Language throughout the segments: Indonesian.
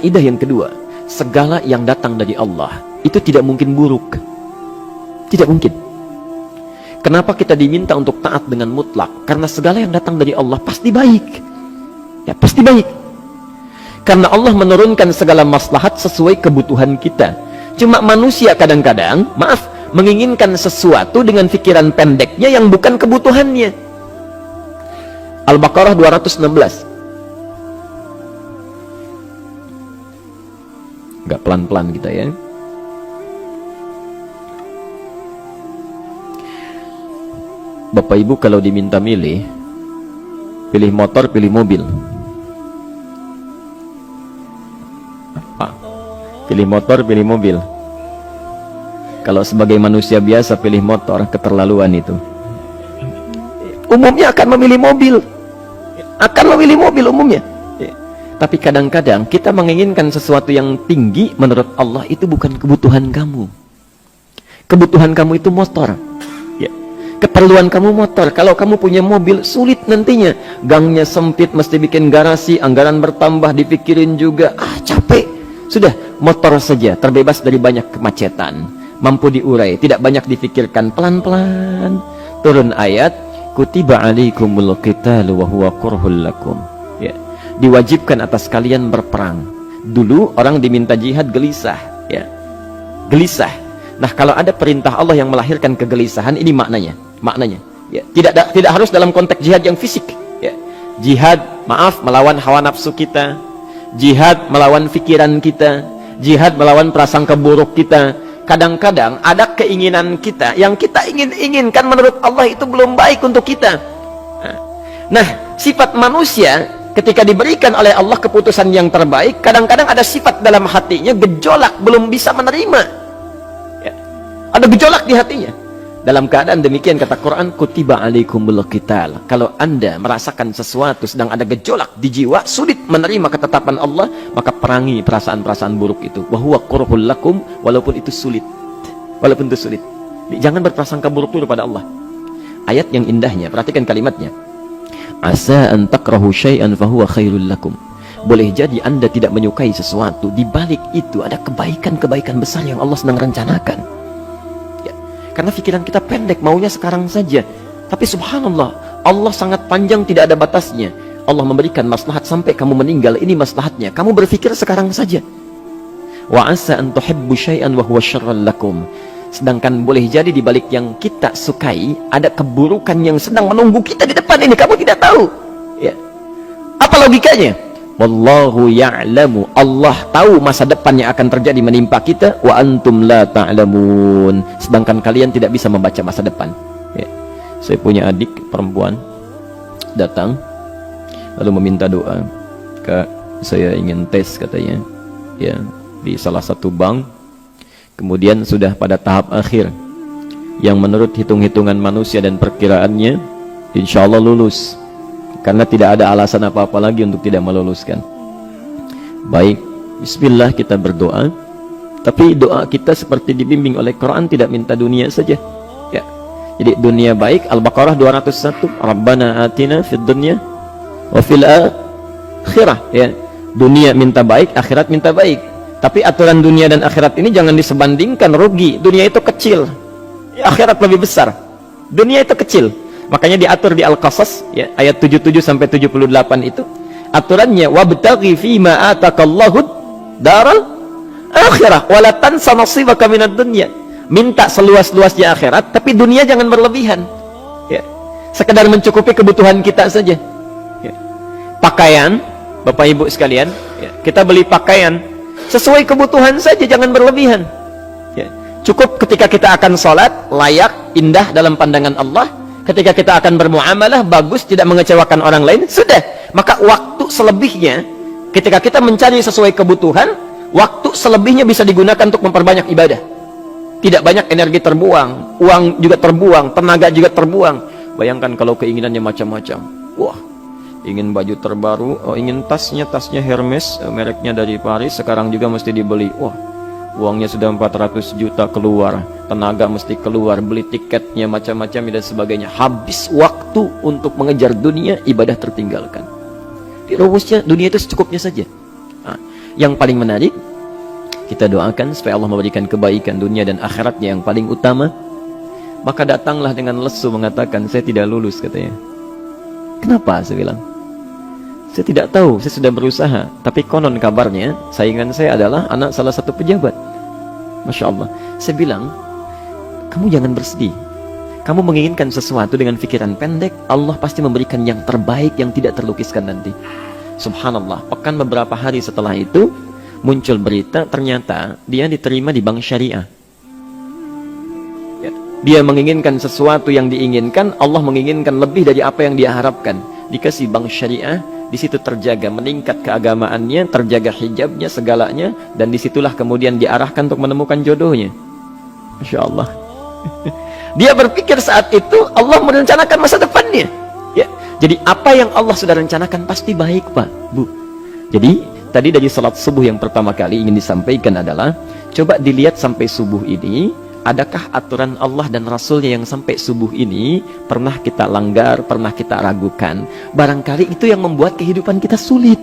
kaidah yang kedua, segala yang datang dari Allah itu tidak mungkin buruk. Tidak mungkin. Kenapa kita diminta untuk taat dengan mutlak? Karena segala yang datang dari Allah pasti baik. Ya, pasti baik. Karena Allah menurunkan segala maslahat sesuai kebutuhan kita. Cuma manusia kadang-kadang, menginginkan sesuatu dengan pikiran pendeknya yang bukan kebutuhannya. Al-Baqarah 216. Enggak pelan-pelan kita ya. Bapak Ibu kalau diminta milih, pilih motor, pilih mobil. Pilih motor, pilih mobil. Kalau sebagai manusia biasa pilih motor, keterlaluan itu. Umumnya akan memilih mobil. Akan memilih mobil umumnya. Tapi kadang-kadang kita menginginkan sesuatu yang tinggi, menurut Allah itu bukan kebutuhan kamu. Kebutuhan kamu itu motor. Keperluan kamu motor. Kalau kamu punya mobil, sulit nantinya. Gangnya sempit, mesti bikin garasi, anggaran bertambah, dipikirin juga. Capek. Sudah, motor saja, terbebas dari banyak kemacetan. Mampu diurai, tidak banyak difikirkan. Pelan-pelan. Turun ayat, kutiba alaikumul qitalu wa huwa kurhul lakum. Ya. Diwajibkan atas kalian berperang. Dulu orang diminta jihad gelisah. Ya. Gelisah. Nah, kalau ada perintah Allah yang melahirkan kegelisahan, ini maknanya. Ya, tidak harus dalam konteks jihad yang fisik. Ya. Jihad, melawan hawa nafsu kita. Jihad melawan pikiran kita. Jihad melawan prasangka buruk kita. Kadang-kadang ada keinginan kita yang kita inginkan menurut Allah itu belum baik untuk kita. Nah, sifat manusia ketika diberikan oleh Allah keputusan yang terbaik, kadang-kadang ada sifat dalam hatinya gejolak, belum bisa menerima. Ya. Ada gejolak di hatinya. Dalam keadaan demikian kata Quran, kutiba alaikumul qital. Kalau Anda merasakan sesuatu sedang ada gejolak di jiwa, sulit menerima ketetapan Allah, maka perangi perasaan-perasaan buruk itu. Wa huwa kurhul lakum, walaupun itu sulit. Walaupun itu sulit. Jangan berprasangka buruk dulu pada Allah. Ayat yang indahnya, perhatikan kalimatnya. Asa an takrahu syai'an fa huwa khairul lakum. Boleh jadi Anda tidak menyukai sesuatu, di balik itu ada kebaikan-kebaikan besar yang Allah sedang rencanakan. Karena pikiran kita pendek, maunya sekarang saja. Tapi subhanallah, Allah sangat panjang, tidak ada batasnya. Allah memberikan maslahat sampai kamu meninggal, ini maslahatnya. Kamu berpikir sekarang saja. Wa asa an tuhibbu syai'an wa huwa syarrul lakum. Sedangkan boleh jadi di balik yang kita sukai ada keburukan yang sedang menunggu kita di depan ini, kamu tidak tahu. Ya. Apa logikanya? Wallahu ya'lamu, Allah tahu masa depan yang akan terjadi menimpa kita, wa antum la ta'lamun, sedangkan kalian tidak bisa membaca masa depan. Ya. Saya punya adik perempuan datang lalu meminta doa. Kak, saya ingin tes katanya, ya, di salah satu bank. Kemudian sudah pada tahap akhir yang menurut hitung-hitungan manusia dan perkiraannya insya Allah lulus, karena tidak ada alasan apa-apa lagi untuk tidak meluluskan. Baik, bismillah kita berdoa. Tapi doa kita seperti dibimbing oleh Quran, tidak minta dunia saja. Ya. Jadi dunia baik, Al-Baqarah 201, Rabbana atina fid dunya wa fil akhirah. Ya. Dunia minta baik, akhirat minta baik. Tapi aturan dunia dan akhirat ini jangan disebandingkan, rugi. Dunia itu kecil, akhirat lebih besar. Dunia itu kecil. Makanya diatur di Al-Qasas, ya, ayat 77 sampai 78 itu aturannya, wabtaghi fima atakallahu daral akhirah wala tansa nasibaka minad dunya. Minta seluas-luasnya akhirat, tapi dunia jangan berlebihan. Ya. Sekedar mencukupi kebutuhan kita saja. Ya. Pakaian, Bapak Ibu sekalian, ya, kita beli pakaian sesuai kebutuhan saja, jangan berlebihan. Ya. Cukup ketika kita akan sholat, layak, indah dalam pandangan Allah. Ketika kita akan bermuamalah, bagus, tidak mengecewakan orang lain, sudah. Maka waktu selebihnya, ketika kita mencari sesuai kebutuhan, waktu selebihnya bisa digunakan untuk memperbanyak ibadah. Tidak banyak energi terbuang, uang juga terbuang, tenaga juga terbuang. Bayangkan kalau keinginannya macam-macam. Wah, ingin baju terbaru, ingin tasnya Hermes, mereknya dari Paris, sekarang juga mesti dibeli. Wah, uangnya sudah 400 juta keluar, tenaga mesti keluar, beli tiketnya macam-macam dan sebagainya. Habis waktu untuk mengejar dunia, ibadah tertinggalkan. Di rumusnya dunia itu secukupnya saja. Nah, Yang paling menarik, kita doakan supaya Allah memberikan kebaikan dunia dan akhiratnya yang paling utama. Maka datanglah dengan lesu mengatakan, saya tidak lulus katanya. Kenapa? Saya bilang, saya tidak tahu, saya sudah berusaha. Tapi konon kabarnya, saingan saya adalah anak salah satu pejabat. Masya Allah. Saya bilang, kamu jangan bersedih. Kamu menginginkan sesuatu dengan pikiran pendek, Allah pasti memberikan yang terbaik yang tidak terlukiskan nanti. Subhanallah. Pekan beberapa hari setelah itu, muncul berita, ternyata dia diterima di bank syariah. Dia menginginkan sesuatu yang diinginkan, Allah menginginkan lebih dari apa yang dia harapkan. Dikasih bank syariah, di situ terjaga, meningkat keagamaannya, terjaga hijabnya, segalanya, dan disitulah kemudian diarahkan untuk menemukan jodohnya. Masya Allah. Dia berpikir saat itu Allah merencanakan masa depannya. Ya, jadi apa yang Allah sudah rencanakan pasti baik, Pak, Bu. Jadi tadi dari salat subuh yang pertama kali ingin disampaikan adalah, coba dilihat sampai subuh ini, adakah aturan Allah dan Rasulnya yang sampai subuh ini pernah kita langgar, pernah kita ragukan? Barangkali itu yang membuat kehidupan kita sulit.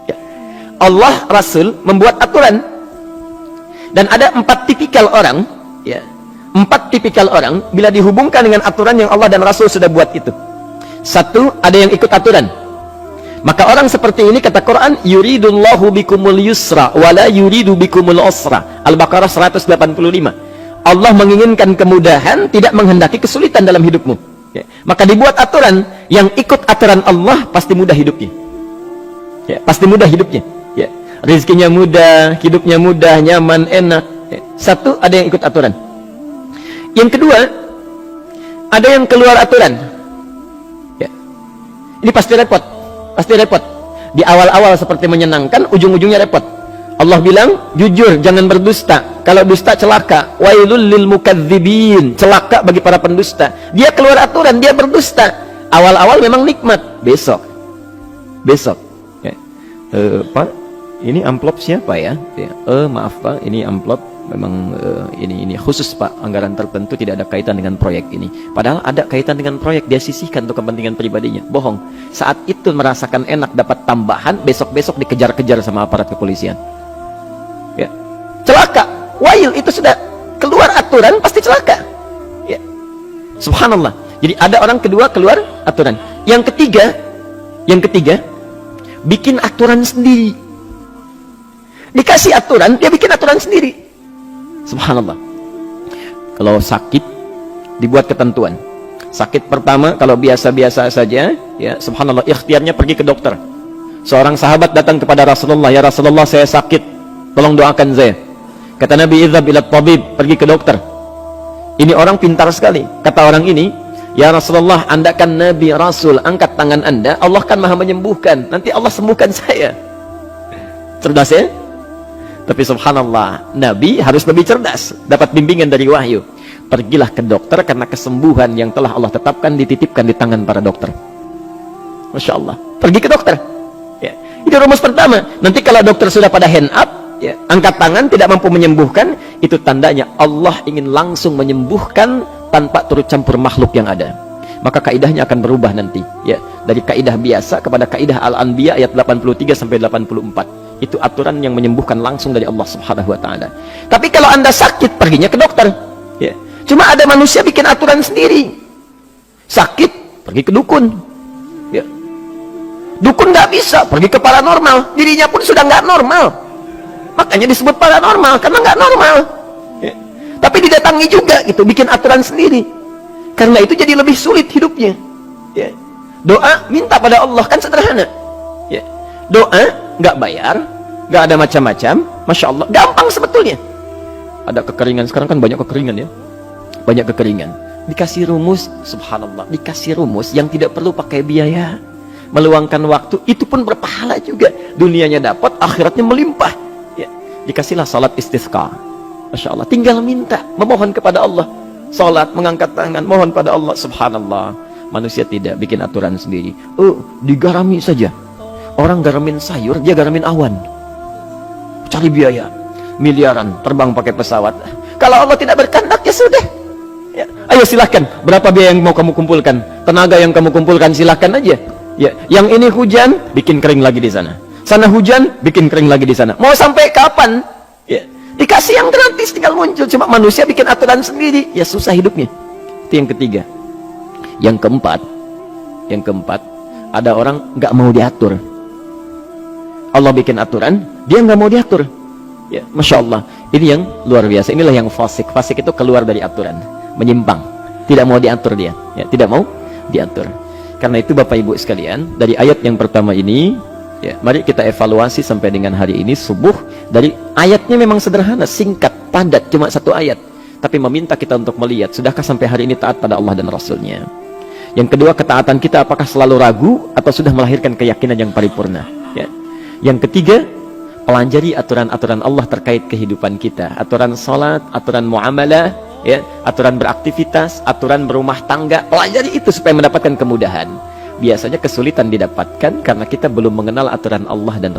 Ya. Allah, Rasul membuat aturan. Dan ada 4 tipikal orang, ya, 4 tipikal orang bila dihubungkan dengan aturan yang Allah dan Rasul sudah buat itu. 1, ada yang ikut aturan. Maka orang seperti ini, kata Quran, yuridullahu bikumul yusra wala yuridu bikumul usra. Al-Baqarah 185. Allah menginginkan kemudahan, tidak menghendaki kesulitan dalam hidupmu. Ya. Maka dibuat aturan, yang ikut aturan Allah pasti mudah hidupnya. Ya, pasti mudah hidupnya. Ya. Rizkinya mudah, hidupnya mudah, nyaman, enak. Ya. 1, ada yang ikut aturan. Yang kedua, ada yang keluar aturan. Ya. Ini pasti repot. Pasti repot. Di awal-awal seperti menyenangkan, ujung-ujungnya repot. Allah bilang, jujur, jangan berdusta. Kalau dusta celaka. Wailul lil mukadzibin. Celaka bagi para pendusta. Dia keluar aturan, dia berdusta. Awal-awal memang nikmat. Besok. Ya. Pak, ini amplop siapa ya? Ya. Maaf Pak, ini amplop memang ini khusus Pak. Anggaran tertentu tidak ada kaitan dengan proyek ini. Padahal ada kaitan dengan proyek, dia sisihkan untuk kepentingan pribadinya. Bohong. Saat itu merasakan enak dapat tambahan, besok-besok dikejar-kejar sama aparat kepolisian. Ya. Celaka. Wail, itu sudah keluar aturan pasti celaka. Ya. Subhanallah. Jadi ada orang kedua keluar aturan. Yang ketiga bikin aturan sendiri. Dikasih aturan, dia bikin aturan sendiri. Subhanallah. Kalau sakit dibuat ketentuan. Sakit pertama kalau biasa-biasa saja, ya subhanallah, ikhtiarnya pergi ke dokter. Seorang sahabat datang kepada Rasulullah, ya Rasulullah, saya sakit, tolong doakan saya. Kata Nabi, idhab ila tabib, pergi ke dokter. Ini orang pintar sekali. Kata orang ini, ya Rasulullah, Anda kan Nabi Rasul, angkat tangan Anda, Allah kan maha menyembuhkan, nanti Allah sembuhkan saya. Cerdas ya? Tapi subhanallah, Nabi harus lebih cerdas, dapat bimbingan dari wahyu. Pergilah ke dokter, karena kesembuhan yang telah Allah tetapkan dititipkan di tangan para dokter. Masya Allah, pergi ke dokter. Ya. Itu rumus pertama. Nanti kalau dokter sudah pada hand up, ya, angkat tangan, tidak mampu menyembuhkan, itu tandanya Allah ingin langsung menyembuhkan tanpa turut campur makhluk yang ada. Maka kaidahnya akan berubah nanti, ya, dari kaidah biasa kepada kaidah Al-Anbiya ayat 83 sampai 84. Itu aturan yang menyembuhkan langsung dari Allah Subhanahu wa taala. Tapi kalau Anda sakit, perginya ke dokter. Ya. Cuma ada manusia bikin aturan sendiri. Sakit, pergi ke dukun. Ya. Dukun nggak bisa, pergi ke paranormal. Dirinya pun sudah nggak normal. Makanya disebut paranormal, karena nggak normal. Ya. Tapi didatangi juga gitu, bikin aturan sendiri. Karena itu jadi lebih sulit hidupnya. Ya. Doa, minta pada Allah, kan sederhana. Ya. Doa nggak bayar, nggak ada macam-macam, masya Allah, gampang sebetulnya. Ada kekeringan, sekarang kan banyak kekeringan ya, banyak kekeringan. Dikasih rumus, subhanallah, dikasih rumus yang tidak perlu pakai biaya, meluangkan waktu, itu pun berpahala juga. Dunianya dapat, akhiratnya melimpah. Ya. Dikasihlah salat istisqa, masya Allah, tinggal minta, memohon kepada Allah, salat, mengangkat tangan, mohon pada Allah, subhanallah. Manusia tidak bikin aturan sendiri. Digarami saja. Orang garamin sayur, dia garamin awan. Cari biaya miliaran, terbang pakai pesawat. Kalau Allah tidak berkehendak, ya sudah. Ya. Ayo silahkan, berapa biaya yang mau kamu kumpulkan, tenaga yang kamu kumpulkan, silahkan aja. Ya. Yang ini hujan, bikin kering lagi di sana. Sana hujan, bikin kering lagi di sana. Mau sampai kapan? Ya. Dikasih yang gratis, tinggal muncul. Cuma manusia bikin aturan sendiri. Ya susah hidupnya. Itu yang ketiga. Yang keempat, ada orang nggak mau diatur. Allah bikin aturan, dia nggak mau diatur. Ya, Masya Allah. Ini yang luar biasa. Inilah yang fasik. Fasik itu keluar dari aturan, menyimpang. Tidak mau diatur dia. Ya, tidak mau diatur. Karena itu Bapak Ibu sekalian, dari ayat yang pertama ini, ya, mari kita evaluasi sampai dengan hari ini subuh. Dari ayatnya memang sederhana, singkat, padat, cuma satu ayat. Tapi meminta kita untuk melihat, sudahkah sampai hari ini taat pada Allah dan Rasulnya? Yang kedua, ketaatan kita apakah selalu ragu atau sudah melahirkan keyakinan yang paripurna? Ya. Yang ketiga, pelajari aturan-aturan Allah terkait kehidupan kita. Aturan salat, aturan muamalah, ya, aturan beraktivitas, aturan berumah tangga. Pelajari itu supaya mendapatkan kemudahan. Biasanya kesulitan didapatkan karena kita belum mengenal aturan Allah dan